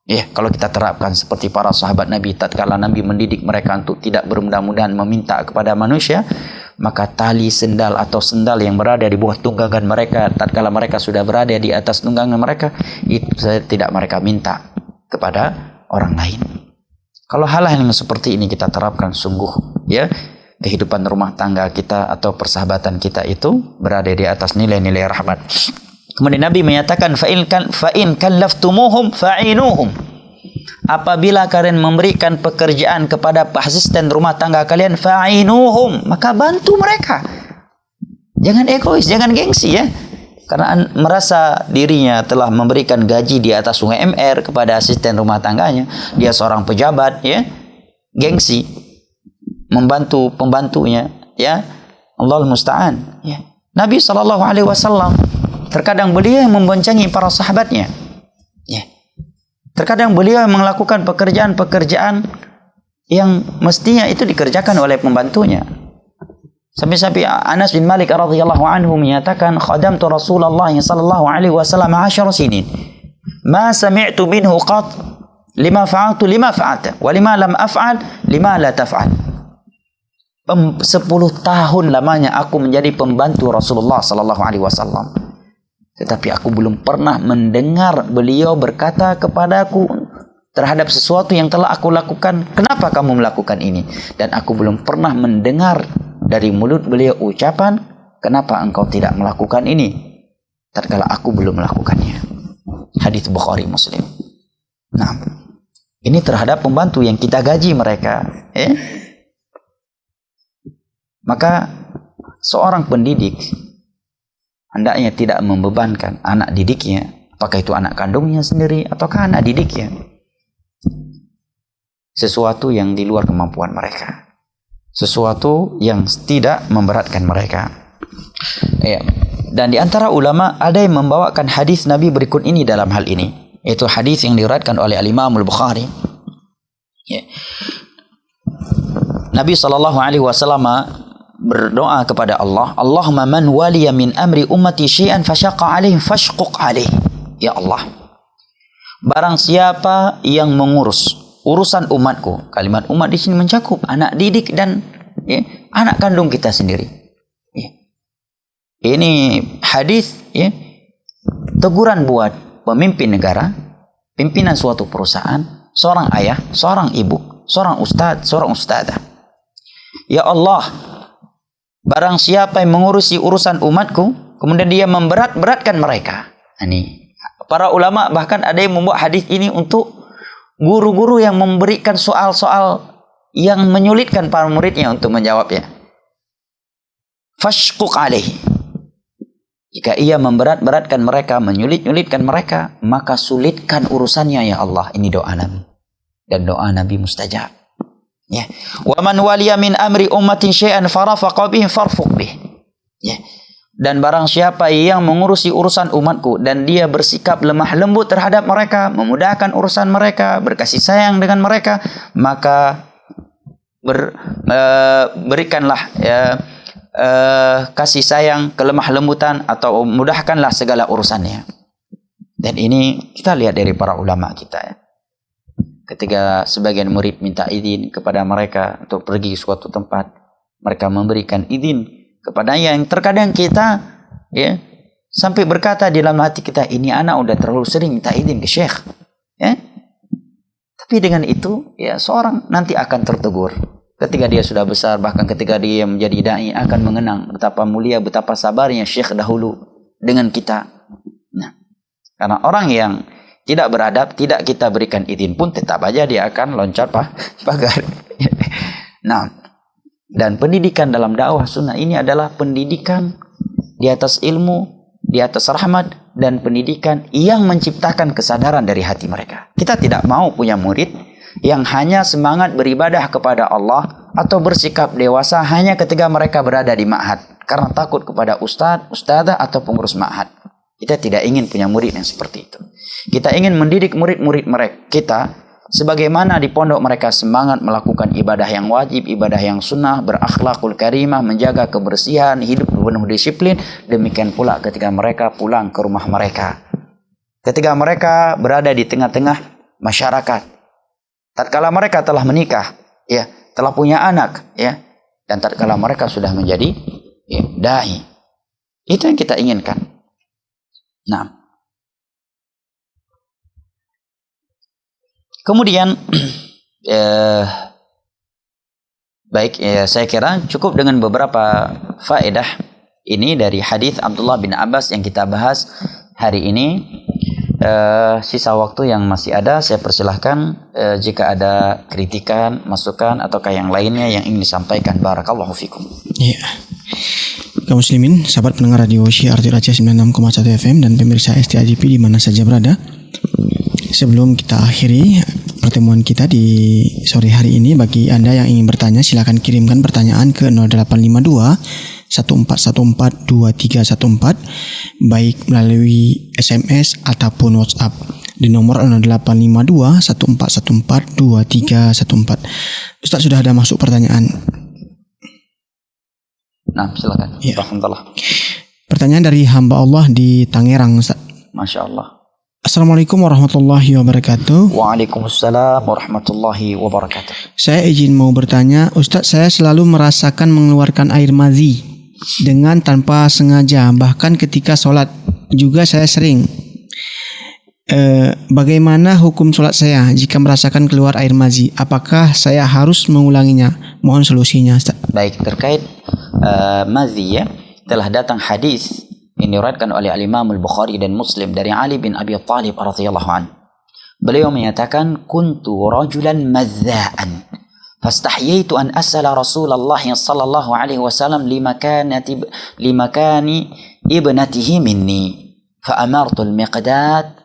[SPEAKER 2] ya, kalau kita terapkan seperti para sahabat Nabi tatkala Nabi mendidik mereka untuk tidak bermudah-mudahan meminta kepada manusia, maka tali sendal atau sendal yang berada di bawah tunggangan mereka tatkala mereka sudah berada di atas tunggangan mereka, itu tidak mereka minta kepada orang lain. Kalau hal-hal yang seperti ini kita terapkan, sungguh, ya, kehidupan rumah tangga kita atau persahabatan kita itu berada di atas nilai-nilai rahmat. Kemudian Nabi menyatakan, fa'in kallaftumuhum fa'inuhum. Apabila kalian memberikan pekerjaan kepada asisten rumah tangga kalian, fa'inuhum, maka bantu mereka. Jangan egois, jangan gengsi, ya. Karena merasa dirinya telah memberikan gaji di atas UMR kepada asisten rumah tangganya, dia seorang pejabat, ya, gengsi membantu pembantunya, ya, Allahul musta'an, ya. Nabi SAW terkadang beliau yang memboncengi para sahabatnya. Ya. Terkadang beliau yang melakukan pekerjaan-pekerjaan yang mestinya itu dikerjakan oleh pembantunya. Sampai-sampai Anas bin Malik radhiyallahu anhu menyatakan, "Khadamtu Rasulullah sallallahu alaihi wasallam 10 sinin. Ma sami'tu minhu qat lima fa'altu lima fa'alta wa lima lam af'al lima la taf'al." 10 tahun lamanya aku menjadi pembantu Rasulullah sallallahu alaihi wasallam. Tetapi aku belum pernah mendengar beliau berkata kepadaku terhadap sesuatu yang telah aku lakukan, "Kenapa kamu melakukan ini?" Dan aku belum pernah mendengar dari mulut beliau ucapan, "Kenapa engkau tidak melakukan ini?" tatkala aku belum melakukannya. Hadits Bukhari Muslim. Nah, ini terhadap pembantu yang kita gaji mereka. Maka seorang pendidik hendaknya tidak membebankan anak didiknya, apakah itu anak kandungnya sendiri ataukah anak didiknya, sesuatu yang di luar kemampuan mereka, sesuatu yang tidak memberatkan mereka. Dan di antara ulama ada yang membawakan hadis Nabi berikut ini dalam hal ini, yaitu hadis yang diriwayatkan oleh Al-Imam Al-Bukhari. Nabi SAW berdoa kepada Allah, "Allahumma man waliya min amri ummati syai'an fasyaqa alaihim fashquq alaih." Ya Allah, barang siapa yang mengurus urusan umatku, kalimat umat di sini mencakup anak didik dan anak kandung kita sendiri. Ini hadis teguran buat pemimpin negara, pimpinan suatu perusahaan, seorang ayah, seorang ibu, seorang ustadz, seorang ustadzah. Ya Allah, barang siapa yang mengurusi urusan umatku, kemudian dia memberat-beratkan mereka. Ini para ulama bahkan ada yang membuat hadis ini untuk guru-guru yang memberikan soal-soal yang menyulitkan para muridnya untuk menjawabnya. Fashquq alaihi. Jika ia memberat-beratkan mereka, menyulit-nyulitkan mereka, maka sulitkan urusannya ya Allah. Ini doa Nabi. Dan doa Nabi mustajab. Ya. Wa man waliya min amri ummatin syai'an farafaqa bihi farfuq bih. Ya. Dan barang siapa yang mengurusi urusan umatku dan dia bersikap lemah lembut terhadap mereka, memudahkan urusan mereka, berkasih sayang dengan mereka, maka berikanlah kasih sayang, kelemah lembutan, atau mudahkanlah segala urusannya. Dan ini kita lihat dari para ulama kita ya. Ketika sebagian murid minta izin kepada mereka untuk pergi ke suatu tempat, mereka memberikan izin kepadanya, yang terkadang kita sampai berkata di dalam hati kita, ini anak udah terlalu sering minta izin ke syekh. Tapi dengan itu seorang nanti akan tertegur. Ketika dia sudah besar, bahkan ketika dia menjadi dai, akan mengenang betapa mulia, betapa sabarnya syekh dahulu dengan kita. Nah, karena orang yang tidak beradab, tidak kita berikan izin pun tetap aja dia akan loncat pagar. Nah, dan pendidikan dalam dakwah sunnah ini adalah pendidikan di atas ilmu, di atas rahmat, dan pendidikan yang menciptakan kesadaran dari hati mereka. Kita tidak mau punya murid yang hanya semangat beribadah kepada Allah atau bersikap dewasa hanya ketika mereka berada di ma'had karena takut kepada ustadz, ustadzah atau pengurus ma'had. Kita tidak ingin punya murid yang seperti itu. Kita ingin mendidik murid-murid mereka kita sebagaimana di pondok mereka semangat melakukan ibadah yang wajib, ibadah yang sunnah, berakhlakul karimah, menjaga kebersihan, hidup penuh disiplin. Demikian pula ketika mereka pulang ke rumah mereka, ketika mereka berada di tengah-tengah masyarakat, tatkala mereka telah menikah, telah punya anak, dan tatkala mereka sudah menjadi dai. Itu yang kita inginkan. Nah, kemudian saya kira cukup dengan beberapa faedah ini dari hadis Abdullah bin Abbas yang kita bahas hari ini. Sisa waktu yang masih ada, saya persilahkan jika ada kritikan, masukan, ataukah yang lainnya yang ingin disampaikan. Barakallahu fikum.
[SPEAKER 3] Iya. Kaum muslimin, sahabat pendengar radio Syiar Aceh 96,1 FM dan pemirsa STAJP di mana saja berada. Sebelum kita akhiri pertemuan kita di sore hari ini, bagi Anda yang ingin bertanya, silakan kirimkan pertanyaan ke 0852 0812-1414-2314 baik melalui SMS ataupun WhatsApp di nomor 0852-1414-2314. Ustaz, sudah ada masuk pertanyaan.
[SPEAKER 2] Nah, silakan.
[SPEAKER 3] Ya.
[SPEAKER 2] Alhamdulillah.
[SPEAKER 3] Pertanyaan dari hamba Allah di Tangerang, Ustaz.
[SPEAKER 2] Masya Allah.
[SPEAKER 3] Assalamualaikum warahmatullahi wabarakatuh.
[SPEAKER 2] Waalaikumsalam warahmatullahi wabarakatuh.
[SPEAKER 3] Saya izin mau bertanya, Ustadz, saya selalu merasakan mengeluarkan air madhi dengan tanpa sengaja, bahkan ketika sholat juga saya sering. Bagaimana hukum sholat saya jika merasakan keluar air madhi? Apakah saya harus mengulanginya? Mohon solusinya, Ustadz.
[SPEAKER 2] Baik, terkait madhi ya, telah datang hadis ini diriwayatkan oleh Al-Imam Al-Bukhari dan Muslim dari Ali bin Abi Thalib radhiyallahu anhu. Beliau menyatakan, kuntu rajulan madza'an fastahyaitu an as'ala Rasulullah sallallahu alaihi wasallam limakani ibnatihi minni fa'amartu al-miqdad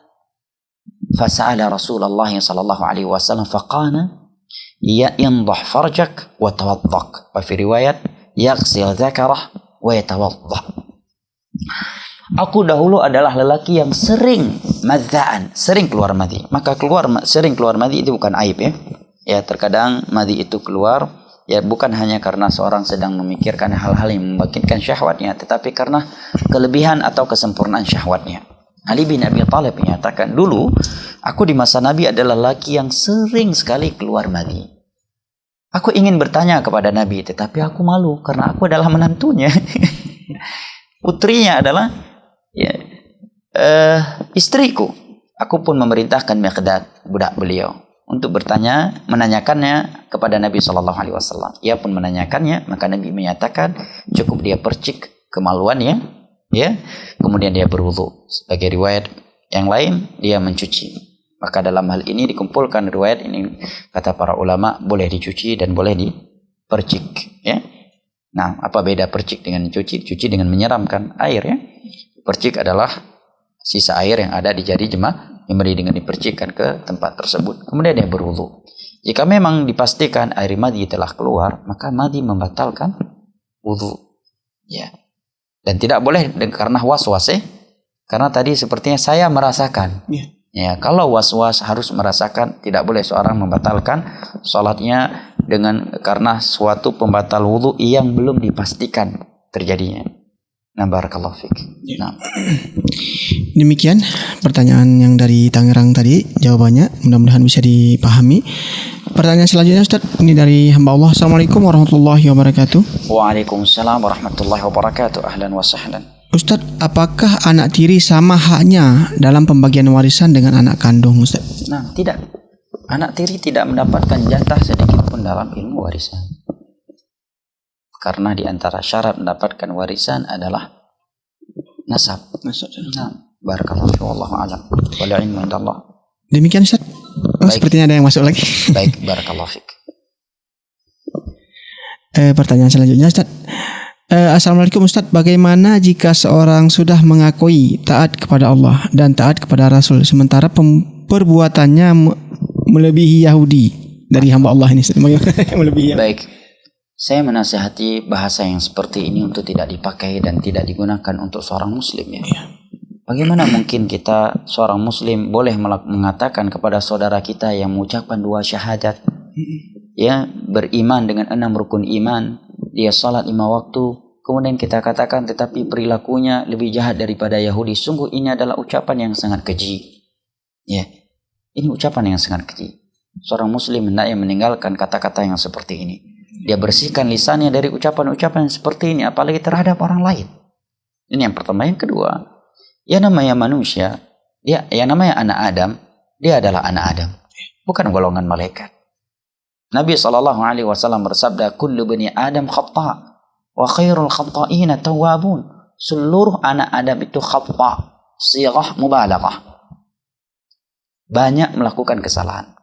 [SPEAKER 2] fasa'ala Rasulullah sallallahu alaihi wasallam faqala yandah farjak wa tawaddaq, wa fi riwayat yaghsil dzakarah wa yatawaddah. Aku dahulu adalah lelaki yang sering madza'an, sering keluar madhi. Maka sering keluar madhi itu bukan aib ya. Ya, terkadang madhi itu keluar ya bukan hanya karena seorang sedang memikirkan hal-hal yang membangkitkan syahwatnya, tetapi karena kelebihan atau kesempurnaan syahwatnya. Ali bin Abi Thalib menyatakan, dulu aku di masa Nabi adalah lelaki yang sering sekali keluar madhi. Aku ingin bertanya kepada Nabi, tetapi aku malu karena aku adalah menantunya. Putrinya adalah istriku. Aku pun memerintahkan Miqdad, budak beliau, untuk menanyakannya kepada Nabi SAW. Ia pun menanyakannya, maka Nabi menyatakan cukup dia percik kemaluannya, ya, kemudian dia berwudu. Sebagai riwayat yang lain, dia mencuci. Maka dalam hal ini dikumpulkan riwayat ini, kata para ulama, boleh dicuci dan boleh dipercik, ya. Nah, apa beda percik dengan cuci? Cuci dengan menyeramkan air ya. Percik adalah sisa air yang ada di jari jemaah yang dengan dipercikkan ke tempat tersebut. Kemudian dia berwudu. Jika memang dipastikan air madhi telah keluar, maka madhi membatalkan wudu. Ya. Dan tidak boleh karena was-was ya. Karena tadi sepertinya saya merasakan. Ya, kalau was-was harus merasakan, tidak boleh seorang membatalkan salatnya karena suatu pembatal wudu yang belum dipastikan terjadinya. Nah, barakallahu fiik. Nah.
[SPEAKER 3] Demikian pertanyaan yang dari Tangerang tadi, jawabannya mudah-mudahan bisa dipahami. Pertanyaan selanjutnya, Ustaz, ini dari hamba Allah. Assalamualaikum warahmatullahi wabarakatuh.
[SPEAKER 2] Waalaikumsalam warahmatullahi wabarakatuh. Ahlan wa sahlan.
[SPEAKER 3] Ustaz, apakah anak tiri sama haknya dalam pembagian warisan dengan anak kandung, Ustaz?
[SPEAKER 2] Nah, tidak. Anak tiri tidak mendapatkan jatah sedikit pun dalam ilmu warisan. Karena di antara syarat mendapatkan warisan adalah nasab. Nah, barakallahu fiikum, wallahu a'lam. Wal ilmu indallah.
[SPEAKER 3] Demikian, Ustaz. Sepertinya ada yang masuk lagi.
[SPEAKER 2] Baik, barakallahu fiik.
[SPEAKER 3] Pertanyaan selanjutnya, Ustaz. Assalamualaikum, Ustaz. Bagaimana jika seorang sudah mengakui taat kepada Allah dan taat kepada Rasul, sementara perbuatannya melebihi Yahudi dari hamba Allah ini? Melebihi.
[SPEAKER 2] Baik, saya menasihati bahasa yang seperti ini untuk tidak dipakai dan tidak digunakan untuk seorang muslim ya. Bagaimana mungkin kita seorang muslim boleh mengatakan kepada saudara kita yang mengucapkan 2 syahadat, ya, beriman dengan 6 rukun iman, dia salat 5 waktu, kemudian kita katakan tetapi perilakunya lebih jahat daripada Yahudi. Sungguh ini adalah ucapan yang sangat keji. Ya. Ini ucapan yang sangat keji. Seorang muslim hendaknya meninggalkan kata-kata yang seperti ini. Dia bersihkan lisannya dari ucapan-ucapan yang seperti ini, apalagi terhadap orang lain. Ini yang pertama. Yang kedua, ya namanya manusia, yang namanya anak Adam, dia adalah anak Adam, bukan golongan malaikat. Nabi SAW bersabda, kullu bani Adam khata' wa khairul khata'ina tawwabun. Seluruh anak Adam itu khata', sighah mubalaghah, banyak melakukan kesalahan.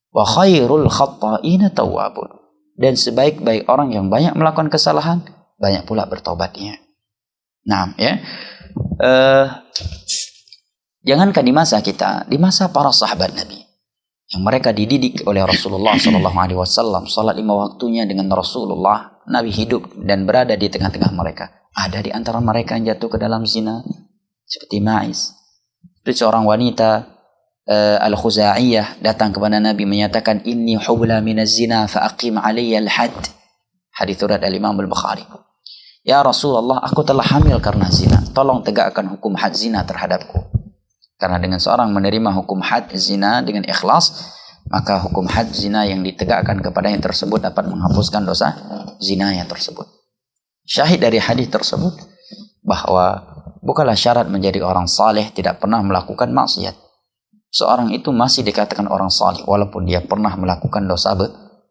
[SPEAKER 2] Wa khairul khata'ina tawwabun, dan sebaik-baik orang yang banyak melakukan kesalahan, banyak pula bertobatnya. Nah, ya. Jangankan di masa kita, di masa para sahabat Nabi yang mereka dididik oleh Rasulullah SAW, salat 5 waktunya dengan Rasulullah, Nabi hidup dan berada di tengah-tengah mereka. Ada di antara mereka yang jatuh ke dalam zina seperti Ma'is. Itu seorang wanita Al-Khuzaiyah datang kepada Nabi menyatakan, inni hubla minaz zina fa aqim alayya al-had. Hadits riwayat al-Imam Al-Bukhari. Ya Rasulullah, aku telah hamil karena zina. Tolong tegakkan hukum had zina terhadapku. Karena dengan seorang menerima hukum had zina dengan ikhlas, maka hukum had zina yang ditegakkan kepadanya tersebut dapat menghapuskan dosa zinanya tersebut. Syahid dari hadis tersebut bahwa bukanlah syarat menjadi orang saleh tidak pernah melakukan maksiat. Seorang itu masih dikatakan orang saleh walaupun dia pernah melakukan dosa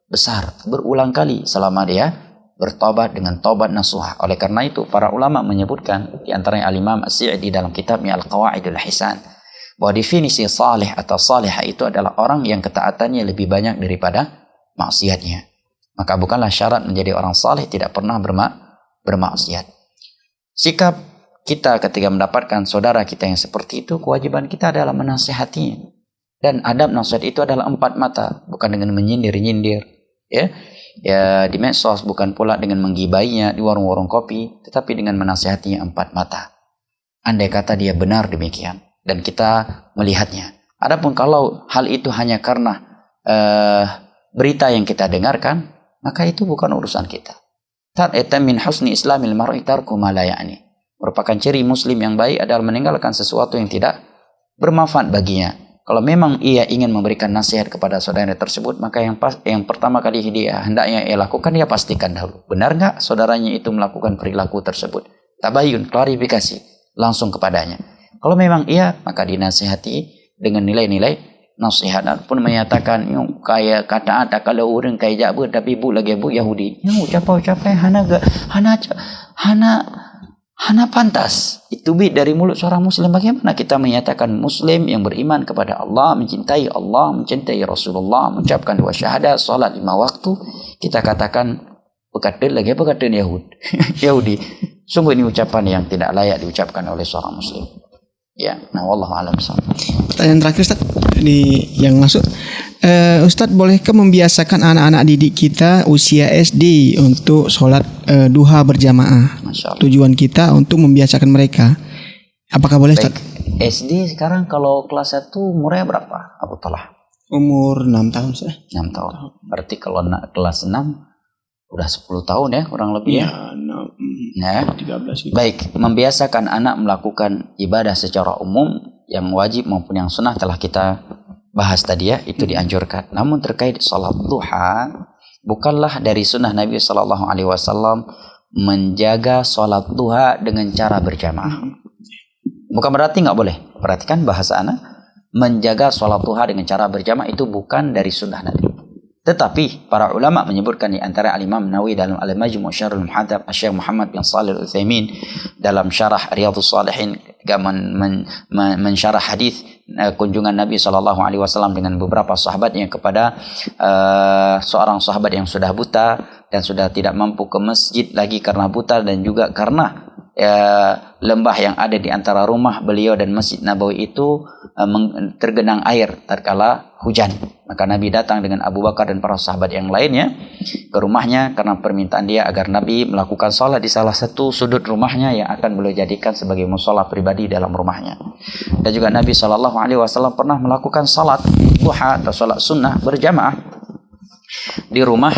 [SPEAKER 2] besar berulang kali selama dia bertobat dengan tobat nasuha. Oleh karena itu para ulama menyebutkan, di antaranya Al-Imam As-Sa'di dalam kitabnya Al-Qawaidul Hisan, bahwa definisi saleh atau salihah itu adalah orang yang ketaatannya lebih banyak daripada maksiatnya. Maka bukanlah syarat menjadi orang saleh tidak pernah bermaksiat. Sikap kita ketika mendapatkan saudara kita yang seperti itu, kewajiban kita adalah menasihatinya. Dan adab nasihat itu adalah 4 mata, bukan dengan menyindir-nyindir, ya di medsos, bukan pula dengan menggibainya di warung-warung kopi, tetapi dengan menasihatinya 4 mata. Andai kata dia benar demikian dan kita melihatnya. Adapun kalau hal itu hanya karena berita yang kita dengarkan, maka itu bukan urusan kita. Ta'ata min husni islamil mar'i tarku ma la ya'ni. Merupakan ciri muslim yang baik adalah meninggalkan sesuatu yang tidak bermanfaat baginya. Kalau memang ia ingin memberikan nasihat kepada saudara tersebut, maka yang pertama kali dia hendaknya ia lakukan, dia pastikan dahulu benar nggak saudaranya itu melakukan perilaku tersebut. Tabayun, klarifikasi langsung kepadanya. Kalau memang iya, maka dinasihati dengan nilai-nilai nasihat. Pun menyatakan kayak kata ada kalau orang kayak jabu tapi bu lagi bu Yahudi. Ucap-ucapnya hana pantas. Itu dari mulut seorang muslim. Bagaimana kita menyatakan muslim yang beriman kepada Allah, mencintai Rasulullah, mengucapkan 2 syahadat, salat 5 waktu, kita katakan bekatun Yahudi. Sungguh ini ucapan yang tidak layak diucapkan oleh seorang muslim. Ya, nah wallahu a'lam.
[SPEAKER 3] Pertanyaan terakhir Ustaz yang masuk, Ustaz bolehkah membiasakan anak-anak didik kita usia SD untuk sholat duha berjamaah? Tujuan kita untuk membiasakan mereka. Apakah boleh Ustaz?
[SPEAKER 2] SD sekarang kalau kelas 1 umurnya berapa? Abu Talha?
[SPEAKER 3] Umur 6 tahun Ustaz.
[SPEAKER 2] 6 tahun. Berarti kalau kelas 6 udah 10 tahun ya kurang lebih ya. Ya. 13 gitu. Baik, membiasakan anak melakukan ibadah secara umum yang wajib maupun yang sunnah telah kita bahas tadi ya, itu dianjurkan. Namun terkait salat duha, bukanlah dari sunnah Nabi SAW menjaga salat duha dengan cara berjamaah. Bukan berarti nggak boleh. Perhatikan bahasa anak, menjaga salat duha dengan cara berjamaah itu bukan dari sunnah Nabi. Tetapi para ulama menyebutkan, di antara Al-Imam Nawawi dalam Al-Majmu' Syarhul Muhadzab, Syekh Muhammad bin Shalih Al-Utsaimin dalam syarah Riyadhus Shalihin mensyarah hadis kunjungan Nabi SAW dengan beberapa sahabatnya kepada seorang sahabat yang sudah buta dan sudah tidak mampu ke masjid lagi karena buta, dan juga karena lembah yang ada di antara rumah beliau dan Masjid Nabawi itu tergenang air tatkala hujan. Maka Nabi datang dengan Abu Bakar dan para sahabat yang lainnya ke rumahnya karena permintaan dia agar Nabi melakukan sholat di salah satu sudut rumahnya yang akan beliau jadikan sebagai mushola pribadi dalam rumahnya. Dan juga Nabi SAW pernah melakukan sholat duha atau sholat sunnah berjamaah di rumah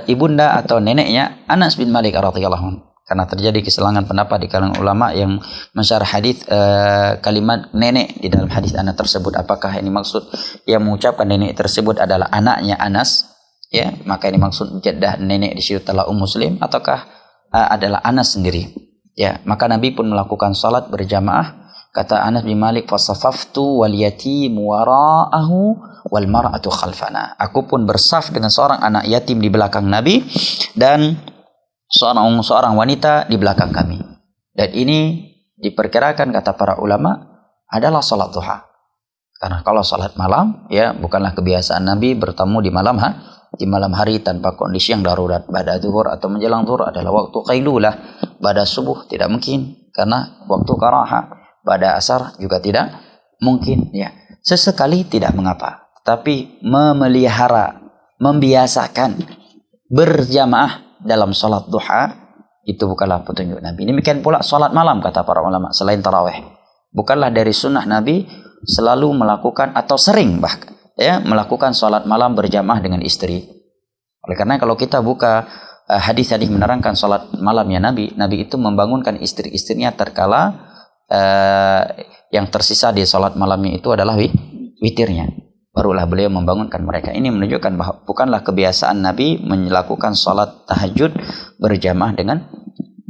[SPEAKER 2] ibunda atau neneknya Anas bin Malik radhiyallahu anhu. Karena terjadi keselangan pendapat di kalangan ulama yang mensyarah hadis kalimat nenek di dalam hadis anak tersebut. Apakah ini maksud yang mengucapkan nenek tersebut adalah anaknya Anas, ya, maka ini maksud jaddah nenek di situ telah Muslim, ataukah adalah Anas sendiri, ya. Maka Nabi pun melakukan salat berjamaah. Kata Anas bin Malik, fasafaftu wal yatim wara'ahu wal mar'atu khalfana. Aku pun bersaf dengan seorang anak yatim di belakang Nabi dan seorang wanita di belakang kami. Dan ini diperkirakan, kata para ulama, adalah salat duha. Karena kalau salat malam, ya, bukanlah kebiasaan Nabi bertemu di malam hari tanpa kondisi yang darurat. Pada zuhur atau menjelang zuhur adalah waktu qailulah. Pada subuh tidak mungkin karena waktu karaha. Pada asar juga tidak mungkin, ya. Sesekali tidak mengapa, tapi memelihara, membiasakan berjamaah dalam salat duha itu bukanlah petunjuk Nabi. Demikian pula salat malam kata para ulama selain tarawih. Bukanlah dari sunnah Nabi selalu melakukan atau sering bahkan melakukan salat malam berjamaah dengan istri. Oleh karena kalau kita buka hadis-hadis menerangkan salat malamnya Nabi itu membangunkan istri-istrinya terkala yang tersisa di salat malamnya itu adalah witirnya. Barulah beliau membangunkan mereka. Ini menunjukkan bahwa bukanlah kebiasaan Nabi melakukan salat tahajud berjamaah dengan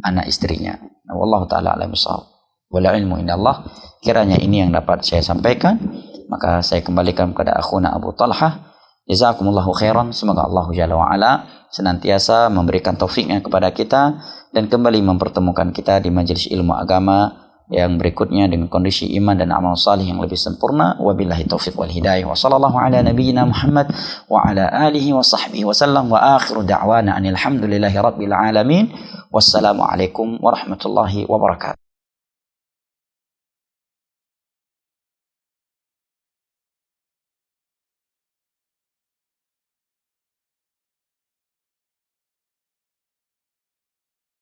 [SPEAKER 2] anak istrinya. Wallahu taala a'lam bishawab. Wal ilmu indallah. Kiranya ini yang dapat saya sampaikan. Maka saya kembalikan kepada akhuna Abu Talhah. Jazakumullahu khairan. Semoga Allah Jalla wa Ala senantiasa memberikan taufiknya kepada kita dan kembali mempertemukan kita di majelis ilmu agama yang berikutnya dengan kondisi iman dan amal salih yang lebih sempurna. Wabillahi taufiq wal hidayah. Wa sallallahu ala nabiyyina Muhammad wa ala alihi wa sahbihi wa sallam. Wa akhiru da'wana anil hamdulillahi rabbil alamin. Wassalamu alaikum warahmatullahi wabarakatuh.